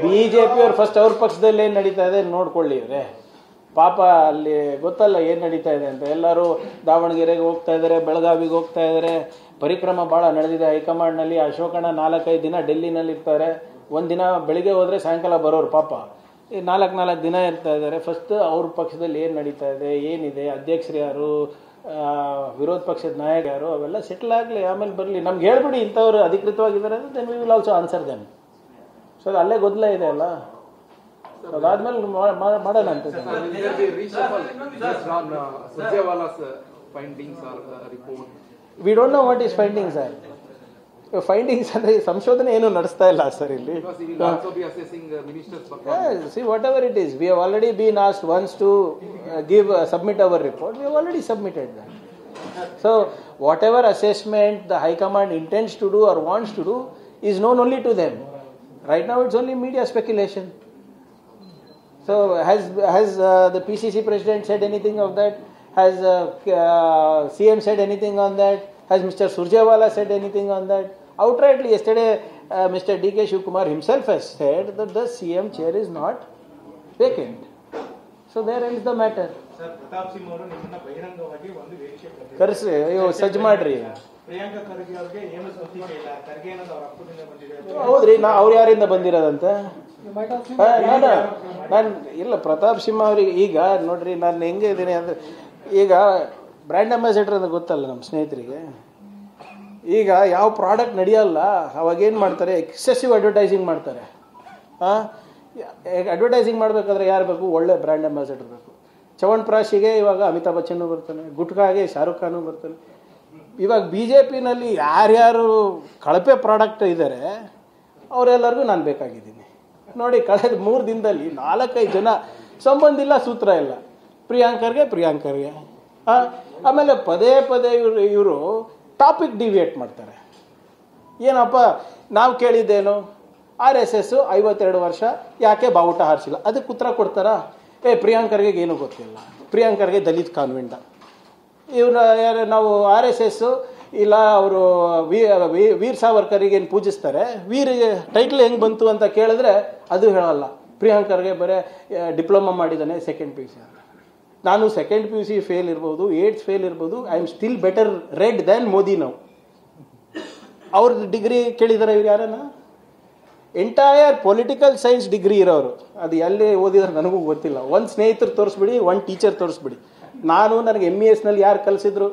ಬಿಜೆಪಿಯವ್ರು first ಅವ್ರ ಪಕ್ಷದಲ್ಲಿ ಏನ್ ನಡೀತಾ ಇದೆ ನೋಡ್ಕೊಳ್ಳಿ ಇವ್ರೆ. ಪಾಪ ಅಲ್ಲಿ ಗೊತ್ತಲ್ಲ ಏನ್ ನಡೀತಾ ಇದೆ ಅಂತ. ಎಲ್ಲರೂ ದಾವಣಗೆರೆಗೆ ಹೋಗ್ತಾ ಇದಾರೆ, ಬೆಳಗಾವಿಗೆ ಹೋಗ್ತಾ ಇದಾರೆ. ಪರಿಕ್ರಮ ಬಹಳ ನಡೆದಿದೆ ಹೈಕಮಾಂಡ್ ನಲ್ಲಿ. ಅಶೋಕಣ್ಣ 4-5 ದಿನ ಡೆಲ್ಲಿನಲ್ಲಿ ಇರ್ತಾರೆ. ಒಂದಿನ ಬೆಳಿಗ್ಗೆ ಹೋದ್ರೆ ಸಾಯಂಕಾಲ ಬರೋರು. ಪಾಪ 4 ದಿನ ಇರ್ತಾ ಇದ್ದಾರೆ. ಫಸ್ಟ್ ಅವ್ರ ಪಕ್ಷದಲ್ಲಿ ಏನ್ ನಡೀತಾ ಇದೆ, ಏನಿದೆ, ಅಧ್ಯಕ್ಷರು ಯಾರು, ವಿರೋಧ ಪಕ್ಷದ ನಾಯಕ ಯಾರು, ಅವೆಲ್ಲ ಸೆಟ್ಲ್ ಆಗಲಿ, ಆಮೇಲೆ ಬರಲಿ. ನಮ್ಗೆ ಹೇಳ್ಬಿಡಿ ಇಂಥವ್ರು ಅಧಿಕೃತವಾಗಿದ್ದಾರೆ ಅಂದ್ರೆ then we will also answer them. So ಅಲ್ಲೇ ಗೊಂದಲ ಇದೆ ಅಲ್ಲ, ಅದಾದ್ಮೇಲೆ ಮಾಡೋಣ ಅಂತ. We don't know what is findings are. Findings ಅಂದ್ರೆ ಸಂಶೋಧನೆ ಏನು ನಡೆಸ್ತಾ ಇಲ್ಲ ಸರ್ ಇಲ್ಲಿ. See whatever it is, we have already been asked once to submit our report. We have already submitted that. So whatever assessment the High Command intends to do or wants to do is known only to them. Right now it's only media speculation. So has the PCC president said anything of that? Has CM said anything on that? Has Mr. Surjewala said anything on that? Outrightly yesterday Mr. D.K. Shivkumar himself has said that the CM chair is not vacant. So there ends the matter. Sir, Pratap Singh ಅವರು ನಿಮ್ಮನ್ನ ಬಹಿರಂಗವಾಗಿ ಒಂದು ವೇದಿಕೆ ಕರೆಸಿ, ಅಯ್ಯೋ ಸಜ್ಜು ಮಾಡ್ರಿ. ಪ್ರಿಯಾಂಕಾ ಖರ್ಗೆ ಅವರಿಗೆ ಏನು ಗೊತ್ತಿಲ್ಲ, ಖರ್ಗೆ ಅನ್ನೋದು ಅವರ ಅಪ್ಪದಿಂದ ಬಂದಿದೆ. ಹೌದ್ರಿ, ಅವ್ರು ಯಾರಿಂದ ಬಂದಿರೋದಂತ ನಾನು ಇಲ್ಲ. ಪ್ರತಾಪ್ ಸಿಂಹ ಅವ್ರಿಗೆ ಈಗ ನೋಡ್ರಿ, ನಾನು ಹೆಂಗೆ ಇದ್ದೀನಿ ಅಂದ್ರೆ, ಈಗ ಬ್ರ್ಯಾಂಡ್ ಅಂಬಾಸಿಡರ್ ಅಂತ ಗೊತ್ತಲ್ಲ ನಮ್ಮ ಸ್ನೇಹಿತರಿಗೆ. ಈಗ ಯಾವ ಪ್ರಾಡಕ್ಟ್ ನಡೆಯಲ್ಲ ಅವಾಗ ಏನು ಮಾಡ್ತಾರೆ, ಎಕ್ಸೆಸಿವ್ ಅಡ್ವರ್ಟೈಸಿಂಗ್ ಮಾಡ್ತಾರೆ. ಅಡ್ವರ್ಟೈಸಿಂಗ್ ಮಾಡಬೇಕಾದ್ರೆ ಯಾರು ಬೇಕು, ಒಳ್ಳೆ ಬ್ರ್ಯಾಂಡ್ ಅಂಬಾಸಿಡರ್ ಬೇಕು. ಚವನ್ಪ್ರಾಶಿಗೆ ಇವಾಗ ಅಮಿತಾಬ್ ಬಚ್ಚನ್ ಬರ್ತಾನೆ, ಗುಟ್ಕಾಗೆ ಶಾರುಖ್ ಖಾನು ಬರ್ತಾನೆ. ಇವಾಗ BJPನಲ್ಲಿ ಯಾರ್ಯಾರು ಕಳಪೆ ಪ್ರಾಡಕ್ಟ್ ಇದ್ದಾರೆ ಅವರೆಲ್ಲರಿಗೂ ನಾನು ಬೇಕಾಗಿದ್ದೀನಿ. ನೋಡಿ, ಕಳೆದ 3 ದಿನದಲ್ಲಿ 4-5 ಜನ ಸಂಬಂಧ ಇಲ್ಲ, ಸೂತ್ರ ಇಲ್ಲ. ಪ್ರಿಯಾಂಕರ್ಗೆ ಆಮೇಲೆ ಪದೇ ಇವರು ಟಾಪಿಕ್ ಡಿವಿಯೇಟ್ ಮಾಡ್ತಾರೆ. ಏನಪ್ಪ ನಾವು ಕೇಳಿದ್ದೇನು, RSS 52 ವರ್ಷ ಯಾಕೆ ಬಾವುಟ ಹಾರಿಸಿಲ್ಲ, ಅದಕ್ಕೆ ಉತ್ತರ ಕೊಡ್ತಾರಾ? ಪ್ರಿಯಾಂಕರ್ಗೆ ಏನೂ ಗೊತ್ತಿಲ್ಲ, ಪ್ರಿಯಾಂಕರ್ಗೆ ದಲಿತ್ ಕಾನ್ವೆಂಟ. ಇವ್ರ ಯಾರು ನಾವು RSS ಇಲ್ಲ, ಅವರು ವೀರ್ ಸಾವರ್ಕರಿಗೆ ಏನು ಪೂಜಿಸ್ತಾರೆ, ವೀರಿಗೆ ಟೈಟ್ಲ್ ಹೆಂಗೆ ಬಂತು ಅಂತ ಕೇಳಿದ್ರೆ ಅದು ಹೇಳಲ್ಲ. ಪ್ರಿಯಾಂಕರ್ಗೆ ಬರೀ ಡಿಪ್ಲೊಮಾ ಮಾಡಿದ್ದಾನೆ, ಸೆಕೆಂಡ್ PUC. ನಾನು ಸೆಕೆಂಡ್ PUC ಫೇಲ್ ಇರ್ಬೋದು, 8th ಫೇಲ್ ಇರ್ಬೋದು, I am still better red than Modi. ನಾವು ಅವ್ರದ್ದು ಡಿಗ್ರಿ ಕೇಳಿದಾರೆ ಇವ್ರು ಯಾರನ್ನ? ಎಂಟೈರ್ ಪೊಲಿಟಿಕಲ್ ಸೈನ್ಸ್ ಡಿಗ್ರಿ ಇರೋರು. ಅದು ಎಲ್ಲಿ ಓದಿದ್ರೆ ನನಗೂ ಗೊತ್ತಿಲ್ಲ. ಒಂದು ಸ್ನೇಹಿತರು ತೋರಿಸ್ಬಿಡಿ, ಒಂದು ಟೀಚರ್ ತೋರಿಸ್ಬಿಡಿ. ನನಗೆ MES ನಲ್ಲಿ ಯಾರು ಕಲಿಸಿದ್ರು,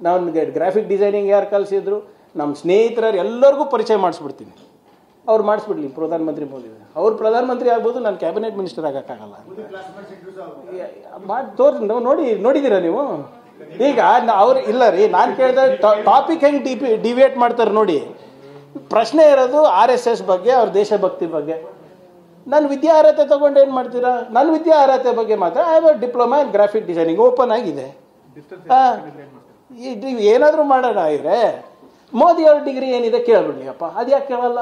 ನನಗೆ ಗ್ರಾಫಿಕ್ ಡಿಸೈನಿಂಗ್ ಯಾರು ಕಲಿಸಿದ್ರು, ನಮ್ಮ ಸ್ನೇಹಿತರು ಎಲ್ಲರಿಗೂ ಪರಿಚಯ ಮಾಡಿಸ್ಬಿಡ್ತೀನಿ. ಅವ್ರು ಮಾಡಿಸ್ಬಿಡ್ಲಿ ಪ್ರಧಾನಮಂತ್ರಿ ಮೋದಿ. ಅವ್ರು ಪ್ರಧಾನಮಂತ್ರಿ ಆಗ್ಬೋದು, ನಾನು ಕ್ಯಾಬಿನೆಟ್ ಮಿನಿಸ್ಟರ್ ಆಗೋಕ್ಕಾಗಲ್ಲ. ನೋಡಿದ್ದೀರಾ ನೀವು? ಈಗ ಅವ್ರು ಇಲ್ಲ ರೀ, ನಾನು ಕೇಳಿದ ಟಾಪಿಕ್ ಹೆಂಗೆ ಡಿವೇಟ್ ಮಾಡ್ತಾರೆ ನೋಡಿ. ಪ್ರಶ್ನೆ ಇರೋದು RSS ಬಗ್ಗೆ, ಅವ್ರ ದೇಶಭಕ್ತಿ ಬಗ್ಗೆ. ನಾನು ವಿದ್ಯಾ ಅರ್ಹತೆ ತಗೊಂಡು ಏನು ಮಾಡ್ತೀರಾ? ನನ್ನ ವಿದ್ಯಾ ಅರ್ಹತೆ ಬಗ್ಗೆ ಮಾತ್ರ I have diploma in graphic designing open ಆಗಿದೆ. ಏನಾದರೂ ಮಾಡೋಣ ಇದ್ರೆ ಮೋದಿ ಅವ್ರ ಡಿಗ್ರಿ ಏನಿದೆ ಕೇಳ್ಬಿಡ್ಲಿ ಅಪ್ಪ, ಅದು ಯಾಕೆ ಕೇಳಲ್ಲ?